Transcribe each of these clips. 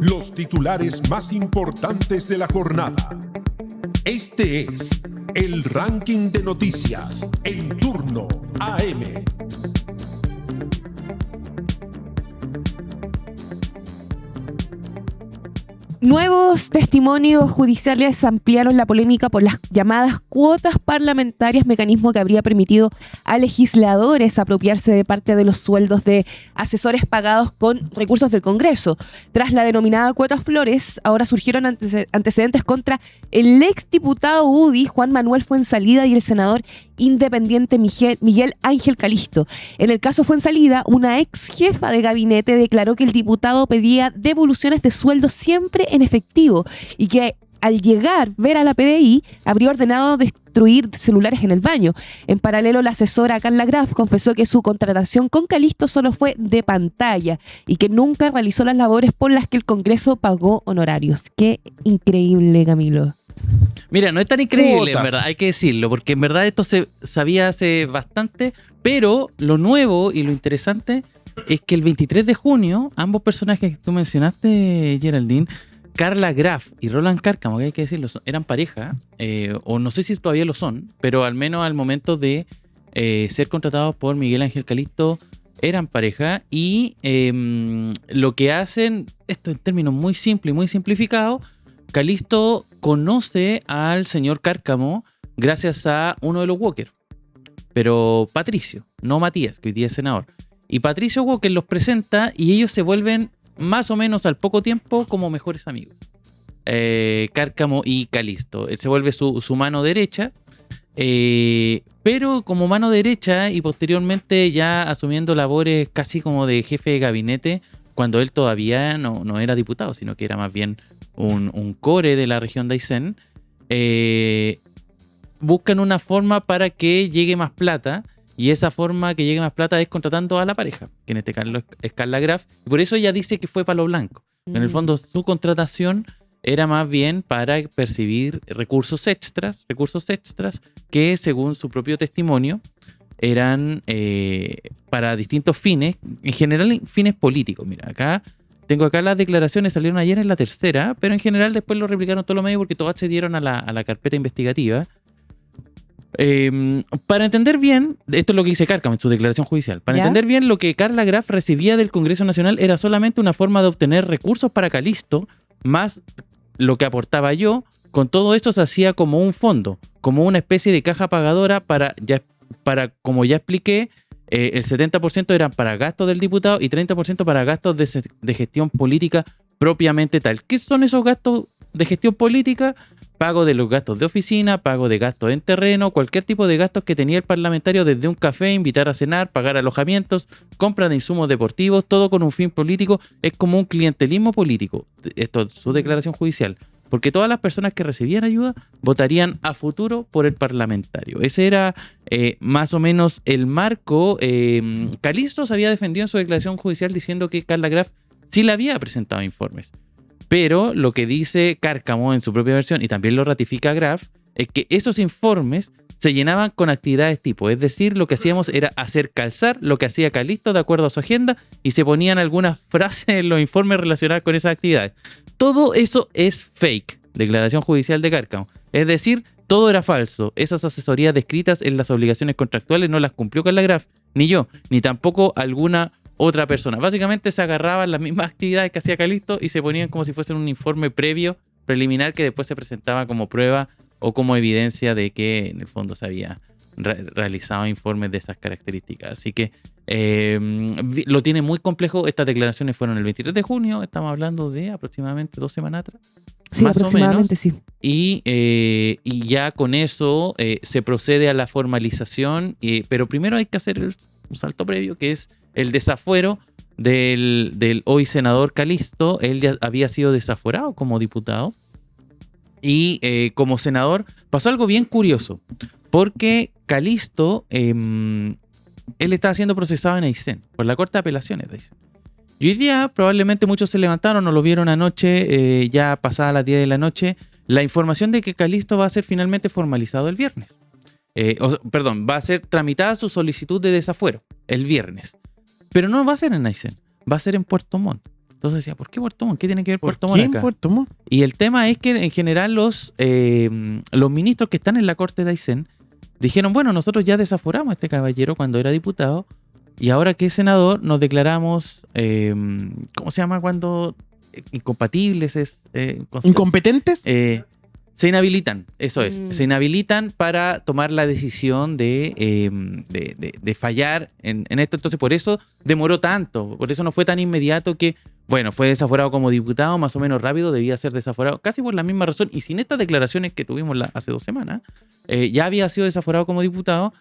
Los titulares más importantes de la jornada. Este es el ranking de noticias en turno AM. Nuevos testimonios judiciales ampliaron la polémica por las llamadas cuotas parlamentarias, mecanismo que habría permitido a legisladores apropiarse de parte de los sueldos de asesores pagados con recursos del Congreso. Tras la denominada cuota Flores, ahora surgieron antecedentes contra el exdiputado UDI, Juan Manuel Fuenzalida, y el senador independiente Miguel Ángel Calisto. En el caso Fuenzalida, una ex jefa de gabinete declaró que el diputado pedía devoluciones de sueldo siempre en efectivo y que al ver a la PDI habría ordenado destruir celulares en el baño. En paralelo, la asesora Carla Graf confesó que su contratación con Calisto solo fue de pantalla y que nunca realizó las labores por las que el Congreso pagó honorarios. Qué increíble, Camilo. Mira, no es tan increíble, en verdad, hay que decirlo, porque en verdad esto se sabía hace bastante, pero lo nuevo y lo interesante es que el 23 de junio, ambos personajes que tú mencionaste, Geraldine, Carla Graf y Roland Cárcamo, que hay que decirlo, eran pareja, o no sé si todavía lo son, pero al menos al momento de ser contratados por Miguel Ángel Calisto, eran pareja, y lo que hacen, esto en términos muy simples y muy simplificados, Calisto conoce al señor Cárcamo gracias a uno de los Walker, pero Patricio, no Matías, que hoy día es senador. Y Patricio Walker los presenta y ellos se vuelven más o menos al poco tiempo como mejores amigos. Cárcamo y Calisto. Él se vuelve su mano derecha, pero como mano derecha y posteriormente ya asumiendo labores casi como de jefe de gabinete, cuando él todavía no era diputado, sino que era más bien un core de la región de Aysén. Buscan una forma para que llegue más plata, y esa forma que llegue más plata es contratando a la pareja, que en este caso es Carla Graf, y por eso ella dice que fue palo blanco. En el fondo su contratación era más bien para percibir recursos extras que, según su propio testimonio, eran para distintos fines, en general fines políticos. Mira, tengo acá las declaraciones, salieron ayer en La Tercera, pero en general después lo replicaron todos los medios porque todos accedieron a la carpeta investigativa. Para entender bien, esto es lo que dice Cárcamo en su declaración judicial, para entender bien lo que Carla Graf recibía del Congreso Nacional era solamente una forma de obtener recursos para Calisto, más lo que aportaba yo. Con todo esto se hacía como un fondo, como una especie de caja pagadora para como ya expliqué, el 70% eran para gastos del diputado y 30% para gastos de gestión política propiamente tal. ¿Qué son esos gastos de gestión política? Pago de los gastos de oficina, pago de gastos en terreno, cualquier tipo de gastos que tenía el parlamentario, desde un café, invitar a cenar, pagar alojamientos, compra de insumos deportivos, todo con un fin político. Es como un clientelismo político. Esto es su declaración judicial. Porque todas las personas que recibían ayuda votarían a futuro por el parlamentario. Ese era más o menos el marco. Calisto se había defendido en su declaración judicial diciendo que Carla Graf sí le había presentado informes. Pero lo que dice Cárcamo en su propia versión, y también lo ratifica Graf, es que esos informes se llenaban con actividades tipo, es decir, lo que hacíamos era hacer calzar lo que hacía Calisto de acuerdo a su agenda, y se ponían algunas frases en los informes relacionadas con esas actividades. Todo eso es fake, declaración judicial de Cárcamo. Es decir, todo era falso. Esas asesorías descritas en las obligaciones contractuales no las cumplió Carla Graf, ni yo, ni tampoco alguna otra persona. Básicamente se agarraban las mismas actividades que hacía Calisto y se ponían como si fuesen un informe preliminar que después se presentaba como prueba o como evidencia de que en el fondo se había realizado informes de esas características. Así que lo tiene muy complejo. Estas declaraciones fueron el 23 de junio, estamos hablando de aproximadamente 2 semanas atrás. Sí, más aproximadamente, o menos. Sí. Y ya con eso se procede a la formalización, pero primero hay que hacer un salto previo, que es el desafuero del hoy senador Calisto. Él ya había sido desaforado como diputado, y como senador pasó algo bien curioso, porque Calisto, él estaba siendo procesado en Aysén, por la Corte de Apelaciones de Aysén. Y hoy día probablemente muchos se levantaron o lo vieron anoche, ya pasada las 10 de la noche, la información de que Calisto va a ser finalmente formalizado el viernes. Va a ser tramitada su solicitud de desafuero el viernes. Pero no va a ser en Aysén, va a ser en Puerto Montt. Entonces decía, ¿por qué Puerto Montt? ¿Qué tiene que ver ¿Por Puerto qué Montt en acá? Puerto Montt? Y el tema es que en general los ministros que están en la corte de Aysén dijeron, bueno, nosotros ya desaforamos a este caballero cuando era diputado y ahora que es senador nos declaramos, ¿cómo se llama cuando incompatibles? ¿Incompetentes? Se inhabilitan, eso es. Mm. Se inhabilitan para tomar la decisión de fallar en esto. Entonces, por eso demoró tanto. Por eso no fue tan inmediato que, bueno, fue desaforado como diputado, más o menos rápido, debía ser desaforado, casi por la misma razón. Y sin estas declaraciones que tuvimos hace 2 semanas, ya había sido desaforado como diputado.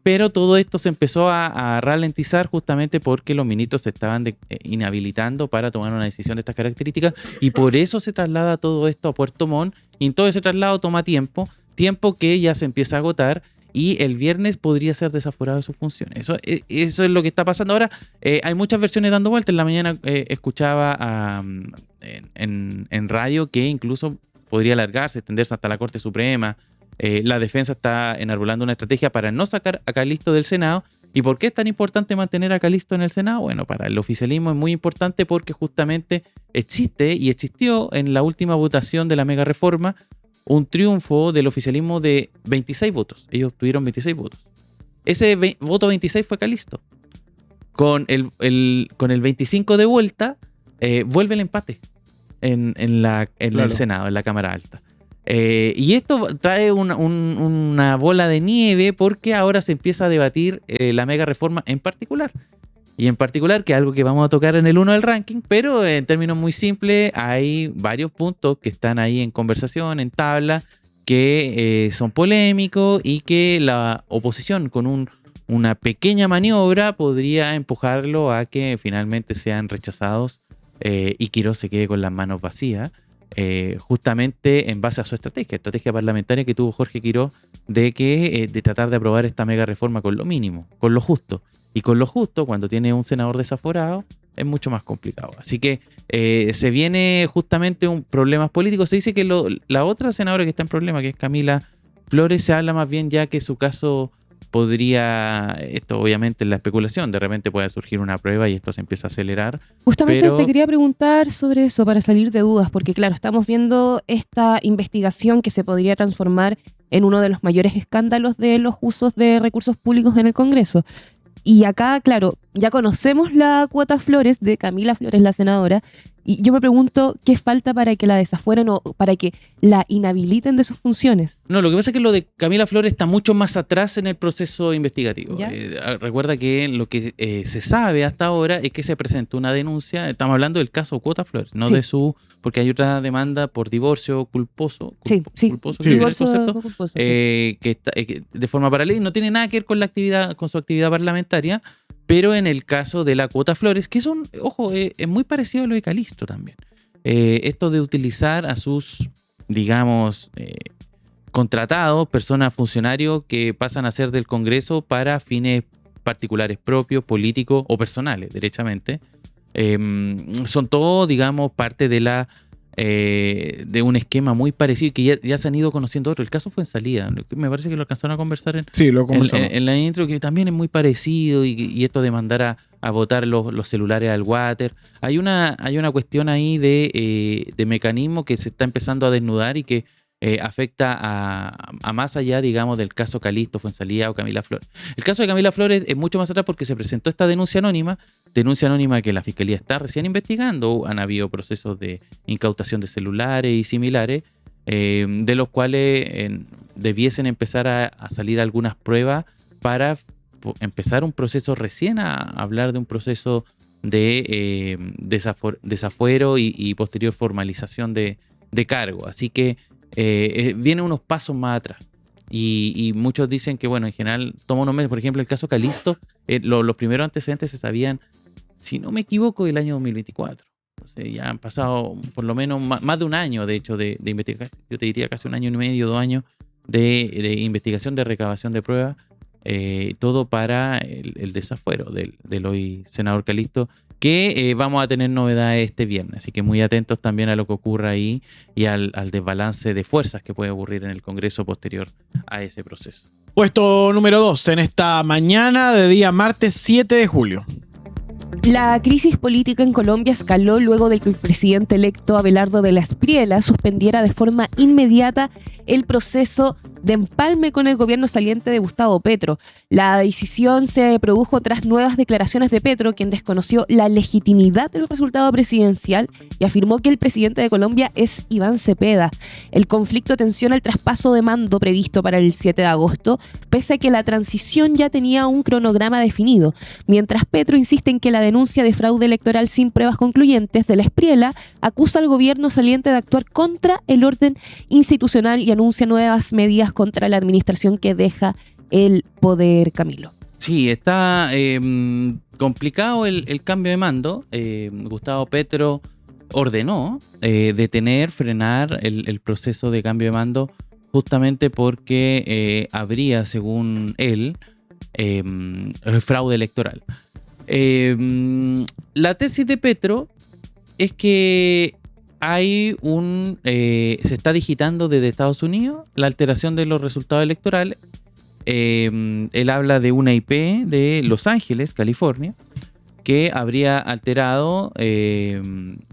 Pero todo esto se empezó a ralentizar justamente porque los ministros se estaban inhabilitando para tomar una decisión de estas características y por eso se traslada todo esto a Puerto Montt y en todo ese traslado toma tiempo que ya se empieza a agotar y el viernes podría ser desaforado de sus funciones. Eso es lo que está pasando ahora. Hay muchas versiones dando vueltas. En la mañana escuchaba en radio que incluso podría alargarse, extenderse hasta la Corte Suprema. La defensa está enarbolando una estrategia para no sacar a Calisto del Senado. ¿Y por qué es tan importante mantener a Calisto en el Senado? Bueno, para el oficialismo es muy importante porque justamente existe y existió en la última votación de la mega reforma un triunfo del oficialismo de 26 votos. Ellos tuvieron 26 votos. Ese voto 26 fue Calisto. Con el 25 de vuelta, vuelve el empate en el Senado, en la Cámara Alta. Y esto trae una bola de nieve porque ahora se empieza a debatir la mega reforma en particular. Y en particular, que es algo que vamos a tocar en el 1 del ranking, pero en términos muy simples, hay varios puntos que están ahí en conversación, en tabla, que son polémicos y que la oposición con una pequeña maniobra podría empujarlo a que finalmente sean rechazados y Quirós se quede con las manos vacías. Justamente en base a su estrategia parlamentaria que tuvo Jorge Quirós de tratar de aprobar esta mega reforma con lo mínimo, con lo justo. Y con lo justo, cuando tiene un senador desaforado, es mucho más complicado. Así que se viene justamente un problemas políticos. Se dice que la otra senadora que está en problema, que es Camila Flores, se habla más bien ya que su caso podría, esto obviamente es la especulación, de repente puede surgir una prueba y esto se empieza a acelerar. Justamente te quería preguntar sobre eso para salir de dudas, porque claro, estamos viendo esta investigación que se podría transformar en uno de los mayores escándalos de los usos de recursos públicos en el Congreso. Y acá, claro, ya conocemos la cuota Flores de Camila Flores, la senadora, y yo me pregunto qué falta para que la desafueren o para que la inhabiliten de sus funciones. No, lo que pasa es que lo de Camila Flores está mucho más atrás en el proceso investigativo. ¿Ya? Recuerda que lo que se sabe hasta ahora es que se presentó una denuncia, estamos hablando del caso Cuota Flores, no Sí. de porque hay otra demanda por divorcio culposo. Sí. Culposo, Sí. ¿qué es el concepto? Culposo, sí. Que está de forma paralela y no tiene nada que ver con la actividad, con su actividad parlamentaria, pero en el caso de la cuota Flores, que son, ojo, es muy parecido a lo de Calisto también. Esto de utilizar a sus, digamos, contratados, personas, funcionarios que pasan a ser del Congreso para fines particulares propios, políticos o personales, derechamente. Son todos, digamos, parte de un esquema muy parecido y que ya se han ido conociendo otros. El caso fue en salida. Me parece que lo alcanzaron a conversar Sí, lo conversamos. en la intro, que también es muy parecido y esto de mandar a botar los celulares al water. Hay una cuestión ahí de mecanismo que se está empezando a desnudar y que afecta a más allá, digamos, del caso Calisto, Fuenzalía o Camila Flores. El caso de Camila Flores es mucho más atrás porque se presentó esta denuncia anónima que la Fiscalía está recién investigando. Han habido procesos de incautación de celulares y similares, de los cuales debiesen empezar a salir algunas pruebas para empezar un proceso recién a hablar de un proceso de desafuero y posterior formalización de cargo. Así que vienen unos pasos más atrás. Y muchos dicen que, bueno, en general toma unos meses. Por ejemplo, el caso Calisto, los primeros antecedentes se sabían, si no me equivoco, del año 2024. Entonces ya han pasado por lo menos más de un año, de hecho, de investigación. Yo te diría casi 1 año y medio, 2 años de investigación, de recabación de pruebas. Todo para el desafuero del hoy senador Calisto, que vamos a tener novedades este viernes, así que muy atentos también a lo que ocurra ahí y al desbalance de fuerzas que puede ocurrir en el Congreso posterior a ese proceso. Puesto número 2 en esta mañana de día martes 7 de julio. La crisis política en Colombia escaló luego de que el presidente electo Abelardo de la Espriella suspendiera de forma inmediata el proceso de empalme con el gobierno saliente de Gustavo Petro. La decisión se produjo tras nuevas declaraciones de Petro, quien desconoció la legitimidad del resultado presidencial y afirmó que el presidente de Colombia es Iván Cepeda. El conflicto tensiona el traspaso de mando previsto para el 7 de agosto, pese a que la transición ya tenía un cronograma definido, mientras Petro insiste en que la denuncia de fraude electoral sin pruebas concluyentes de la Espriella acusa al gobierno saliente de actuar contra el orden institucional y anuncia nuevas medidas contra la administración que deja el poder, Camilo. Sí, está complicado el cambio de mando. Gustavo Petro ordenó detener, frenar el proceso de cambio de mando justamente porque habría, según él, fraude electoral. La tesis de Petro es que hay se está digitando desde Estados Unidos la alteración de los resultados electorales. Él habla de una IP de Los Ángeles, California, que habría alterado,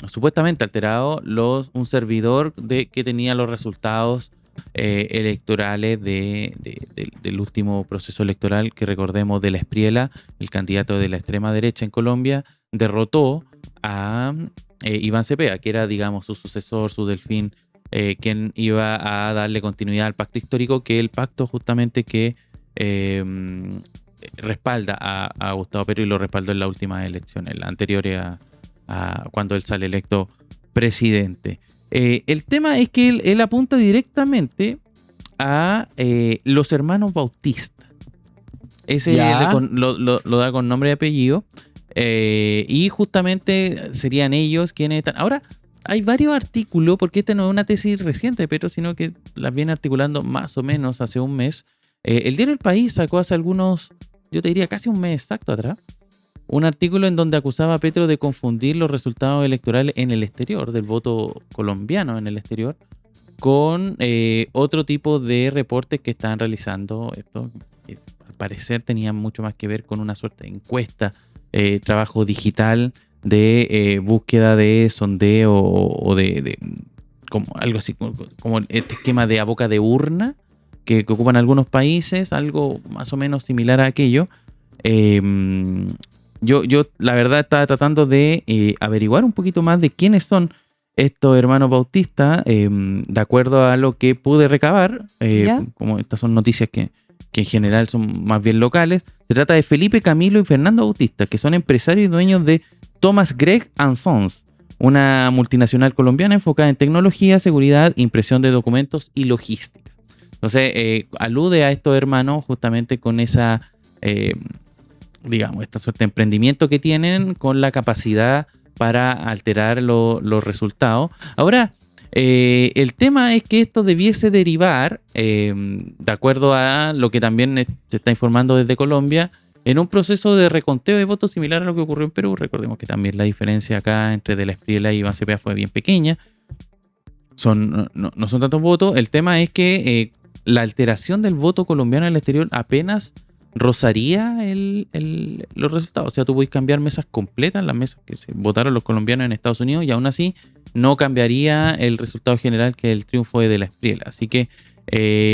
supuestamente alterado, un servidor que tenía los resultados electorales del último proceso electoral, que recordemos de la Espriella, el candidato de la extrema derecha en Colombia, derrotó a Iván Cepeda, que era, digamos, su sucesor, su delfín, quien iba a darle continuidad al pacto histórico, que es el pacto justamente que respalda a Gustavo Petro y lo respaldó en la última elección, en la anterior a cuando él sale electo presidente. El tema es que él apunta directamente a los hermanos Bautista. Ese lo da con nombre y apellido. Y justamente serían ellos quienes están. Ahora, hay varios artículos, porque esta no es una tesis reciente de Petro, sino que las viene articulando más o menos hace un mes. El diario El País sacó hace algunos, yo te diría casi un mes exacto atrás, un artículo en donde acusaba a Petro de confundir los resultados electorales en el exterior, del voto colombiano en el exterior, con otro tipo de reportes que estaban realizando. Esto, al parecer, tenían mucho más que ver con una suerte de encuesta, trabajo digital de búsqueda de sondeo o de como algo así, como este esquema de a boca de urna que ocupan algunos países, algo más o menos similar a aquello. Yo la verdad estaba tratando de averiguar un poquito más de quiénes son estos hermanos Bautista, de acuerdo a lo que pude recabar, como estas son noticias que en general son más bien locales. Se trata de Felipe, Camilo y Fernando Bautista, que son empresarios y dueños de Thomas Gregg & Sons, una multinacional colombiana enfocada en tecnología, seguridad, impresión de documentos y logística. Entonces, alude a estos hermanos justamente con esa, digamos, esta suerte de emprendimiento que tienen con la capacidad para alterar los resultados. Ahora, el tema es que esto debiese derivar, de acuerdo a lo que también se está informando desde Colombia, en un proceso de reconteo de votos similar a lo que ocurrió en Perú. Recordemos que también la diferencia acá entre De la Espriella y Iván Cepeda fue bien pequeña. No son tantos votos. El tema es que la alteración del voto colombiano en el exterior apenas rozaría los resultados. O sea, tú puedes cambiar mesas completas, las mesas que se votaron los colombianos en Estados Unidos, y aún así no cambiaría el resultado general, que es el triunfo de la Espriella. Así que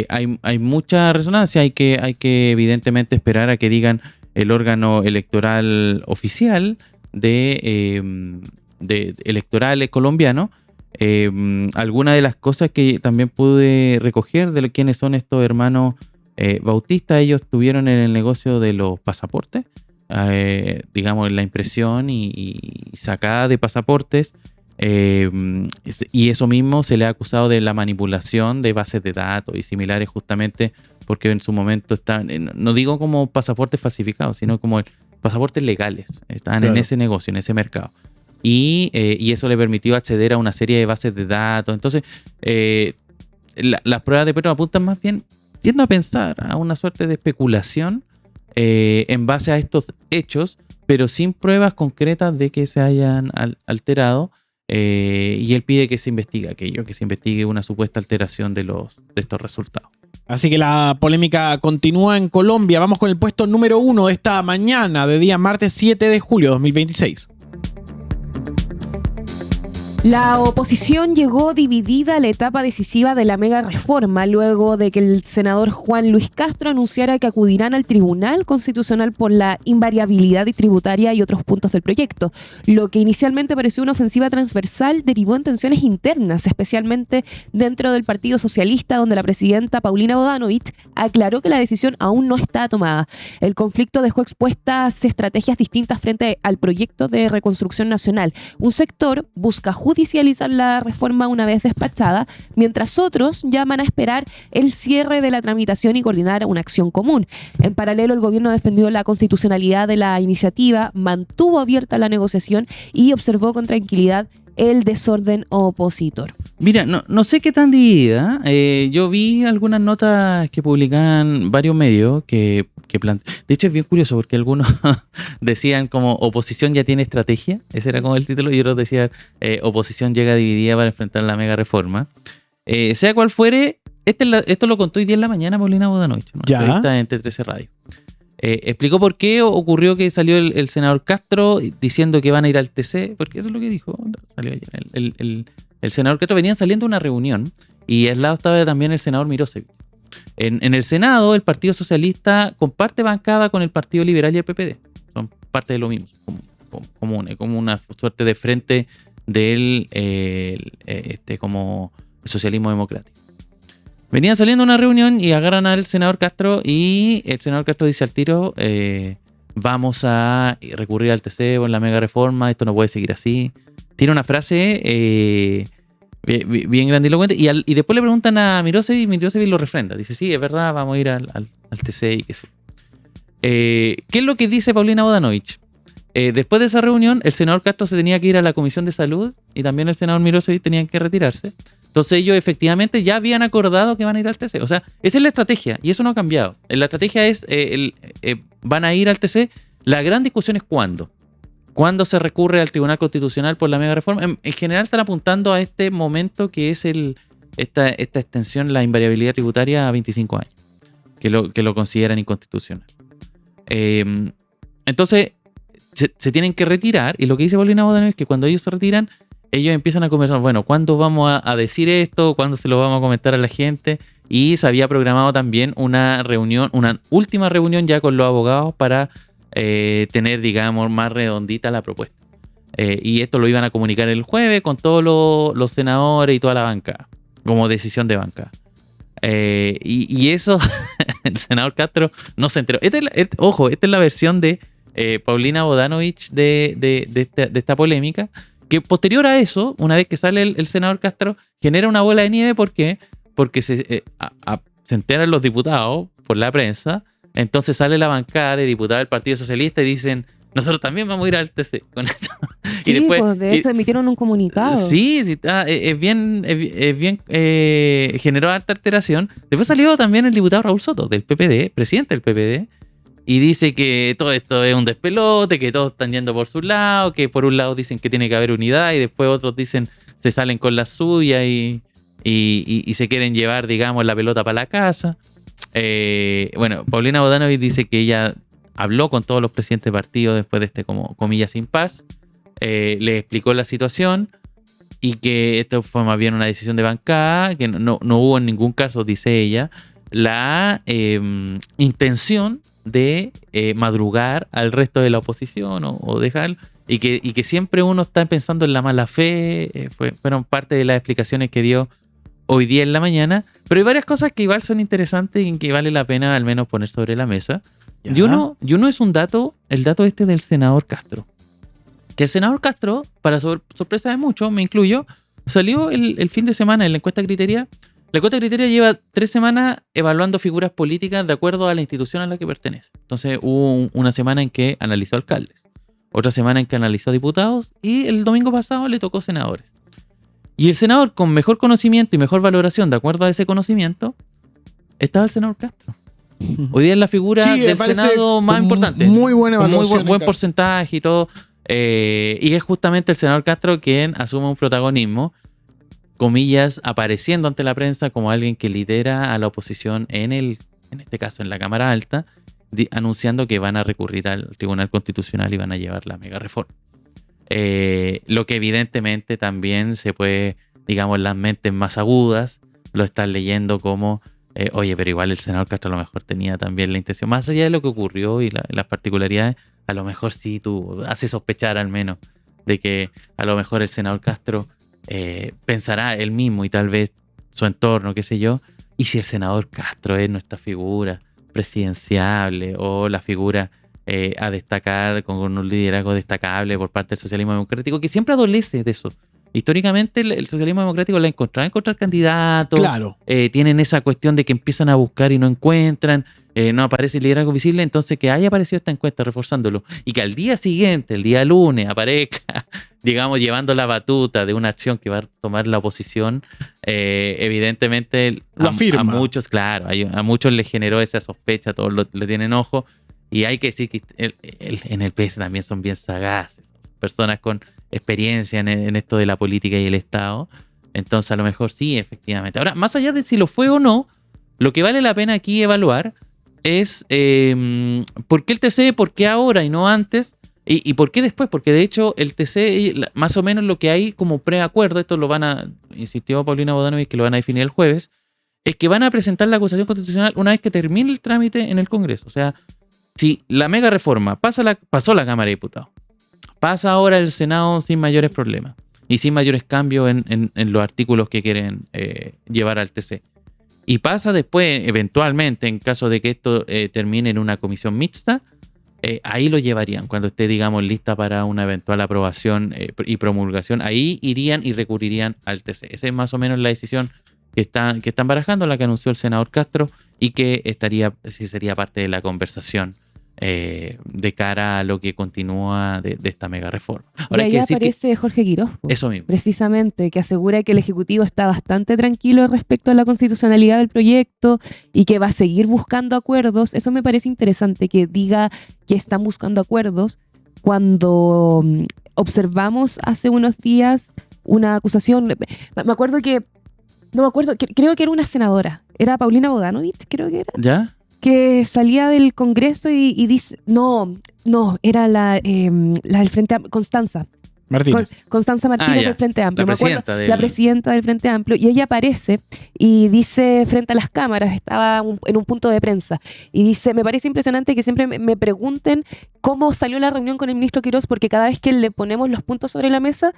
hay mucha resonancia. Hay que evidentemente esperar a que digan el órgano electoral oficial de electorales colombiano. Alguna de las cosas que también pude recoger de quiénes son estos hermanos Bautista: ellos estuvieron en el negocio de los pasaportes, digamos, en la impresión y sacada de pasaportes, y eso mismo se le ha acusado de la manipulación de bases de datos y similares, justamente porque en su momento estaban, no digo como pasaportes falsificados, sino como pasaportes legales, estaban en ese negocio, en ese mercado. Y eso le permitió acceder a una serie de bases de datos. Entonces, las pruebas de Petro apuntan más bien, tiendo a pensar, a una suerte de especulación en base a estos hechos, pero sin pruebas concretas de que se hayan alterado. y él pide que se investigue aquello, que se investigue una supuesta alteración de estos resultados. Así que la polémica continúa en Colombia. Vamos con el puesto número 1 de esta mañana de día martes 7 de julio de 2026. La oposición llegó dividida a la etapa decisiva de la mega reforma luego de que el senador Juan Luis Castro anunciara que acudirán al Tribunal Constitucional por la invariabilidad tributaria y otros puntos del proyecto. Lo que inicialmente pareció una ofensiva transversal derivó en tensiones internas, especialmente dentro del Partido Socialista, donde la presidenta Paulina Bodanovich aclaró que la decisión aún no está tomada. El conflicto dejó expuestas estrategias distintas frente al proyecto de reconstrucción nacional. Un sector busca judicializar la reforma una vez despachada, mientras otros llaman a esperar el cierre de la tramitación y coordinar una acción común. En paralelo, el gobierno defendió la constitucionalidad de la iniciativa, mantuvo abierta la negociación y observó con tranquilidad el desorden opositor. Mira, no sé qué tan dividida. Yo vi algunas notas que publicaban varios medios que de hecho es bien curioso porque algunos decían como oposición ya tiene estrategia, ese era como el título, y otros decían oposición llega dividida para enfrentar la mega reforma. Sea cual fuere, esto lo contó hoy día en la mañana Paulina Bodanovich, ¿no? Entrevista en T13 Radio. Explicó por qué ocurrió que salió el senador Castro diciendo que van a ir al TC, porque eso es lo que dijo, salió ayer. El senador Castro venían saliendo de una reunión y al lado estaba también el senador Mirosevic. En el Senado, el Partido Socialista comparte bancada con el Partido Liberal y el PPD. Son parte de lo mismo, como una suerte de frente del como socialismo democrático. Venían saliendo de una reunión y agarran al senador Castro y el senador Castro dice al tiro, vamos a recurrir al TC o en la mega reforma, esto no puede seguir así. Tiene una frase bien grandilocuente y después le preguntan a Mirosevic y Mirosevic lo refrenda. Dice, sí, es verdad, vamos a ir al TC y qué sé. ¿Qué es lo que dice Paulina Bodanovich? Después de esa reunión, el senador Castro se tenía que ir a la Comisión de Salud y también el senador Mirosevic tenían que retirarse. Entonces ellos efectivamente ya habían acordado que van a ir al TC. O sea, esa es la estrategia y eso no ha cambiado. La estrategia es, van a ir al TC. La gran discusión es cuándo. ¿Cuándo se recurre al Tribunal Constitucional por la mega reforma? En general están apuntando a este momento que es esta extensión, la invariabilidad tributaria a 25 años, que lo consideran inconstitucional. Entonces, se tienen que retirar, y lo que dice Paulina Bodanovich es que cuando ellos se retiran, ellos empiezan a conversar, bueno, ¿cuándo vamos a decir esto? ¿Cuándo se lo vamos a comentar a la gente? Y se había programado también una reunión, una última reunión ya con los abogados para tener, digamos, más redondita la propuesta. Y esto lo iban a comunicar el jueves con todos los senadores y toda la bancada, como decisión de bancada. Y eso, el senador Castro no se enteró. Ojo, esta es la versión de Paulina Bodanovich de esta polémica, que posterior a eso, una vez que sale el senador Castro, genera una bola de nieve. ¿Por qué? Porque se enteran los diputados por la prensa. Entonces sale la bancada de diputados del Partido Socialista y dicen, nosotros también vamos a ir al TC con esto. Sí, y después, pues de esto emitieron un comunicado. Sí, es bien generó alta alteración. Después salió también el diputado Raúl Soto, del PPD, presidente del PPD, y dice que todo esto es un despelote, que todos están yendo por su lado, que por un lado dicen que tiene que haber unidad y después otros dicen se salen con la suya y se quieren llevar, digamos, la pelota para la casa. Bueno, Paulina Bodanovich dice que ella habló con todos los presidentes de partido después de este, como comillas, impasse, le explicó la situación y que esto fue más bien una decisión de bancada, que no hubo en ningún caso, dice ella, la intención de madrugar al resto de la oposición o dejar, y que siempre uno está pensando en la mala fe. Fueron parte de las explicaciones que dio hoy día en la mañana, pero hay varias cosas que igual son interesantes y que vale la pena al menos poner sobre la mesa. Y uno es el dato este del senador Castro. Que el senador Castro, para sorpresa de muchos, me incluyo, salió el fin de semana en la encuesta Criteria. La encuesta Criteria lleva 3 semanas evaluando figuras políticas de acuerdo a la institución a la que pertenece. Entonces hubo una semana en que analizó alcaldes, otra semana en que analizó diputados y el domingo pasado le tocó senadores. Y el senador con mejor conocimiento y mejor valoración de acuerdo a ese conocimiento estaba el senador Castro. Hoy día es la figura del Senado más importante. Muy buena evaluación. Muy buen porcentaje y todo. Y es justamente el senador Castro quien asume un protagonismo, comillas, apareciendo ante la prensa como alguien que lidera a la oposición en este caso en la Cámara Alta, anunciando que van a recurrir al Tribunal Constitucional y van a llevar la mega reforma. Lo que evidentemente también se puede, digamos, las mentes más agudas lo están leyendo como oye, pero igual el senador Castro a lo mejor tenía también la intención, más allá de lo que ocurrió y las particularidades, a lo mejor sí tú haces sospechar al menos de que a lo mejor el senador Castro pensará él mismo y tal vez su entorno, qué sé yo, y si el senador Castro es nuestra figura presidenciable o la figura a destacar con un liderazgo destacable por parte del socialismo democrático, que siempre adolece de eso. Históricamente el socialismo democrático la encontrar candidatos, Claro. Tienen esa cuestión de que empiezan a buscar y no encuentran, no aparece el liderazgo visible, entonces que haya aparecido esta encuesta reforzándolo y que al día siguiente, el día lunes, aparezca, digamos, llevando la batuta de una acción que va a tomar la oposición, evidentemente Lo afirma. A muchos, claro, a muchos les generó esa sospecha, todos le tienen ojo, y hay que decir que en el PS también son bien sagaces, personas con experiencia en esto de la política y el Estado. Entonces a lo mejor sí, efectivamente. Ahora, más allá de si lo fue o no, lo que vale la pena aquí evaluar es por qué el TC, por qué ahora y no antes, y por qué después, porque de hecho el TC, más o menos lo que hay como preacuerdo, esto lo van a, insistió Paulina Bodanovich que lo van a definir el jueves, es que van a presentar la acusación constitucional una vez que termine el trámite en el Congreso. O sea, si la mega reforma pasó la Cámara de Diputados, pasa ahora el Senado sin mayores problemas y sin mayores cambios en los artículos que quieren llevar al TC. Y pasa después, eventualmente, en caso de que esto termine en una comisión mixta, ahí lo llevarían. Cuando esté, digamos, lista para una eventual aprobación y promulgación, ahí irían y recurrirían al TC. Esa es más o menos la decisión que están barajando, la que anunció el senador Castro y que sería parte de la conversación de cara a lo que continúa de esta mega reforma. Ahora, y ahí aparece Jorge Quirós, eso mismo, precisamente, que asegura que el Ejecutivo está bastante tranquilo respecto a la constitucionalidad del proyecto y que va a seguir buscando acuerdos. Eso me parece interesante, que diga que están buscando acuerdos cuando observamos hace unos días una acusación. Me acuerdo que, no me acuerdo, creo que era una senadora, era Paulina Bodanovich, creo que era. ¿Ya? Que salía del Congreso y dice, no, era la del Frente Amplio, Constanza Martínez. Constanza Martínez del Frente Amplio. La presidenta del Frente Amplio. Y ella aparece y dice frente a las cámaras, estaba en un punto de prensa, y dice, me parece impresionante que siempre me pregunten cómo salió la reunión con el ministro Quirós, porque cada vez que le ponemos los puntos sobre la mesa,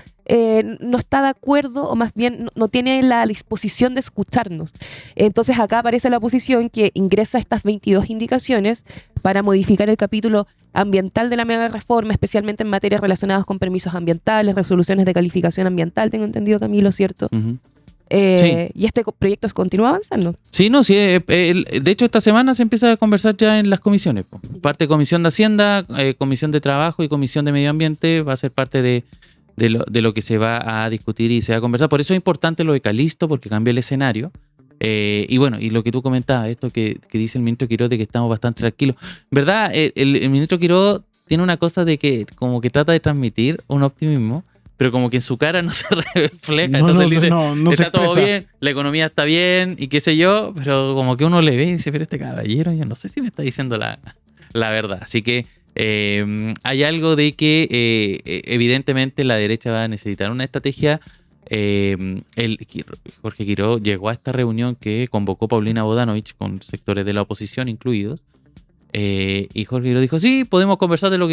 no está de acuerdo, o más bien no tiene la disposición de escucharnos. Entonces acá aparece la oposición que ingresa estas 22 indicaciones para modificar el capítulo ambiental de la mega reforma, especialmente en materias relacionadas con permisos ambientales, resoluciones de calificación ambiental, tengo entendido, Camilo, ¿cierto? Uh-huh. Sí. Y este proyecto continúa avanzando. Sí, no, sí. De hecho, esta semana se empieza a conversar ya en las comisiones. Parte de Comisión de Hacienda, Comisión de Trabajo y Comisión de Medio Ambiente va a ser parte de lo que se va a discutir y se va a conversar. Por eso es importante lo de Calisto, porque cambia el escenario. Y bueno, y lo que tú comentabas, esto que dice el ministro Quirós, de que estamos bastante tranquilos. ¿Verdad? El ministro Quirós tiene una cosa de que como que trata de transmitir un optimismo, pero como que en su cara no se refleja. Entonces dice, está todo bien, la economía está bien y qué sé yo, pero como que uno le ve y dice, pero este caballero, yo no sé si me está diciendo la verdad. Así que hay algo de que evidentemente la derecha va a necesitar una estrategia. Jorge Quirós llegó a esta reunión que convocó Paulina Bodanovich con sectores de la oposición incluidos, y Jorge Quirós dijo, sí, podemos conversar de lo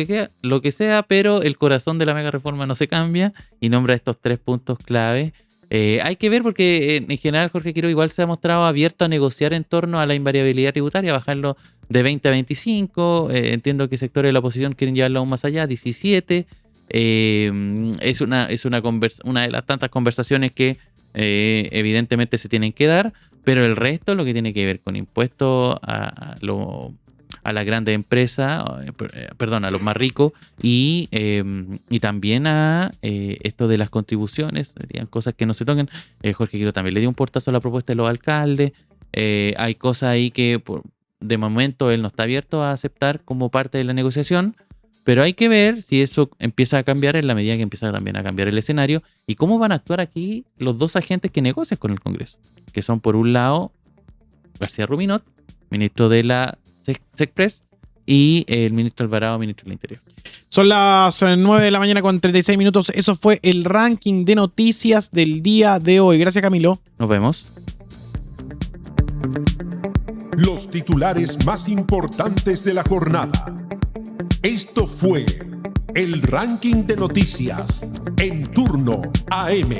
que sea, pero el corazón de la mega reforma no se cambia, y nombra estos 3 puntos clave. Hay que ver porque en general Jorge Quirós igual se ha mostrado abierto a negociar en torno a la invariabilidad tributaria, bajarlo de 20 a 25, entiendo que sectores de la oposición quieren llevarlo aún más allá, 17. Es una de las tantas conversaciones que evidentemente se tienen que dar, pero el resto, lo que tiene que ver con impuestos a las grandes empresas, a los más ricos, y también a esto de las contribuciones, serían cosas que no se toquen. Jorge Quirós también le dio un portazo a la propuesta de los alcaldes. Hay cosas ahí que de momento él no está abierto a aceptar como parte de la negociación. Pero hay que ver si eso empieza a cambiar en la medida que empieza también a cambiar el escenario y cómo van a actuar aquí los dos agentes que negocian con el Congreso, que son por un lado García Ruminot, ministro de la SECPRES, y el ministro Alvarado, ministro del Interior. Son las 9 de la mañana con 36 minutos. Eso fue el ranking de noticias del día de hoy. Gracias, Camilo. Nos vemos. Los titulares más importantes de la jornada. Esto fue el ranking de noticias en turno AM.